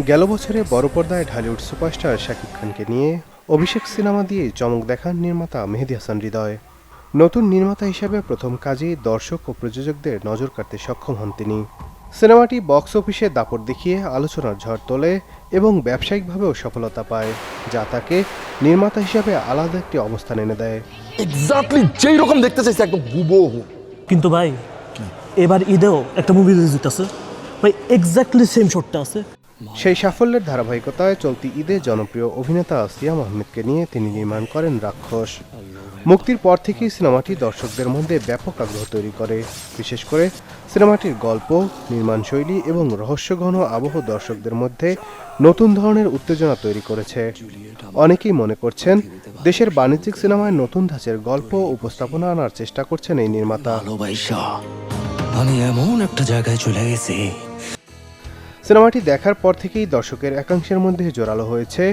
গেল বছরে বড় পর্দায় ঢালিউড সুপারস্টার শাকিব খানকে নিয়ে অভিষেক সিনেমা দিয়ে চমক দেখান নির্মাতা মেহেদী হাসান হৃদয়। নতুন নির্মাতা হিসেবে প্রথম কাজেই দর্শক ও প্রযোজকদের নজর কাড়তে সক্ষম হন তিনি। সিনেমাটি বক্স অফিসে দাপট দেখিয়ে আলোচনার ঝড় তোলে এবং ব্যবসায়িকভাবেও সফলতা পায়, যা তাকে নির্মাতা হিসেবে আলাদা একটি অবস্থান এনে দেয়। এক্স্যাক্টলি যেই রকম দেখতে চাইছে একদম হুবহু। কিন্তু ভাই এবার ঈদেও একটা মুভি রিলিজ আছে ভাই, এক্স্যাক্টলি সেম শটটা আছে। সেই সাফল্যের ধারাবাহিকতায় চলতি ঈদে জনপ্রিয় অভিনেতা সিয়াম আহমেদকে নিয়ে তিনি নির্মাণ করেন রাক্ষস। মুক্তির পর থেকেই সিনেমাটি দর্শকদের মধ্যে ব্যাপক আগ্রহ তৈরি করে। বিশেষ করে সিনেমাটির গল্প, নির্মাণশৈলী এবং রহস্যঘন আবহ দর্শকদের মধ্যে নতুন ধরনের উত্তেজনা তৈরি করেছে। অনেকেই মনে করছেন দেশের বাণিজ্যিক সিনেমায় নতুন ধাঁচের গল্প উপস্থাপনা আনার চেষ্টা করছেন এই নির্মাতা। আমি এমন একটা জায়গায় চলে গেছি। সিনেমাটি দেখার পর থেকেই দর্শকের একাংশের মধ্যে জোরালো হয়েছে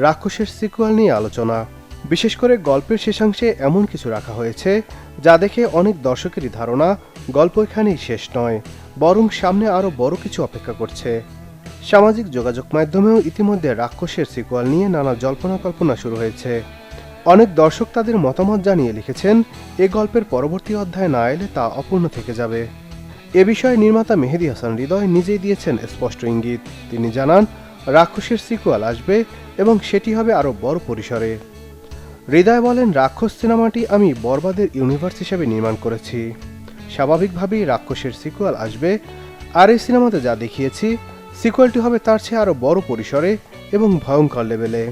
রাক্ষসের সিকুয়াল নিয়ে আলোচনা। বিশেষ করে গল্পের শেষাংশে এমন কিছু রাখা হয়েছে যা দেখে অনেক দর্শকেরই ধারণা গল্প এখানেই শেষ নয়, বরং সামনে আরও বড় কিছু অপেক্ষা করছে। সামাজিক যোগাযোগ মাধ্যমেও ইতিমধ্যে রাক্ষসের সিকুয়াল নিয়ে নানা জল্পনা কল্পনা শুরু হয়েছে। অনেক দর্শক তাদের মতামত জানিয়ে লিখেছেন এ গল্পের পরবর্তী অধ্যায় না এলে তা অপূর্ণ থেকে যাবে। এ বিষয়ে নির্মাতা মেহেদী হাসান হৃদয় নিজেই দিয়েছেন স্পষ্ট ইঙ্গিত। তিনি জানান রাক্ষসের সিকুয়াল আসবে এবং সেটি হবে আরও বড় পরিসরে। হৃদয় বলেন, রাক্ষস সিনেমাটি আমি বরবাদের ইউনিভার্স হিসেবে নির্মাণ করেছি। স্বাভাবিকভাবেই রাক্ষসের সিকুয়াল আসবে, আর এই সিনেমাতে যা দেখিয়েছি সিকুয়ালটি হবে তার চেয়ে আরও বড় পরিসরে এবং ভয়ঙ্কর লেভেলে।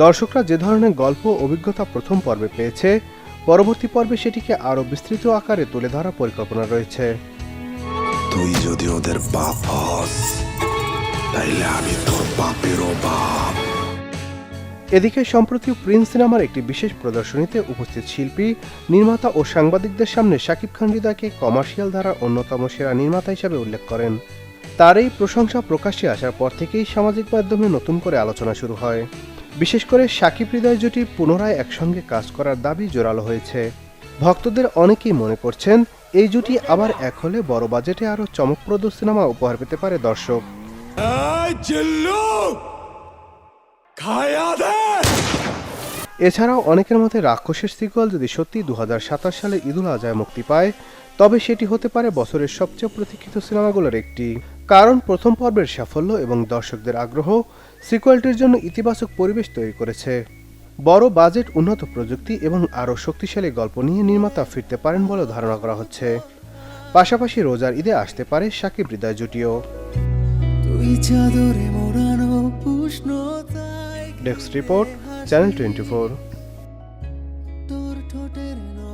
দর্শকরা যে ধরনের গল্প অভিজ্ঞতা প্রথম পর্বে পেয়েছে, পরবর্তী পর্বে সেটিকে আরও বিস্তৃত আকারে তুলে ধরার পরিকল্পনা রয়েছে। তুই যদি ওদের বাপ হস তাইলে আমি তোর বাপেরও বাপ। এদিকে সম্প্রতি প্রিন্স সিনেমার একটি বিশেষ প্রদর্শনীতে উপস্থিত শিল্পী, নির্মাতা ও সাংবাদিকদের সামনে শাকিব খান হৃদয়কে কমার্শিয়াল ধারার অন্যতম সেরা নির্মাতা হিসেবে উল্লেখ করেন। তার এই প্রশংসা প্রকাশ্যে আসার পর থেকেই সামাজিক মাধ্যমে নতুন করে আলোচনা শুরু হয়। বিশেষ করে শাকিব হৃদয় জুটি পুনরায় একসঙ্গে কাজ করার দাবি জোরালো হয়েছে। ভক্তদের অনেকেই মনে করছেন এই জুটি আবার এক হলে বড় বাজেটে আরও চমকপ্রদ সিনেমা উপহার পেতে পারে দর্শক। এছাড়াও অনেকের মতে রাক্ষসের সিকুয়াল যদি সত্যি 2027 সালে ঈদুল আজহায় মুক্তি পায়, তবে সেটি হতে পারে বছরের সবচেয়ে প্রতীক্ষিত সিনেমাগুলোর একটি। কারণ প্রথম পর্বের সাফল্য এবং দর্শকদের আগ্রহ সিকুয়ালটির জন্য ইতিবাচক পরিবেশ তৈরি করেছে। বড় বাজেট, উন্নত প্রযুক্তি এবং আরও শক্তিশালী গল্প নিয়ে নির্মাতা ফিরতে পারেন বলে ধারণা করা হচ্ছে। পাশাপাশি রোজার ঈদে আসতে পারে শাকিব হৃদয় জুটিও। Desk report, channel 24।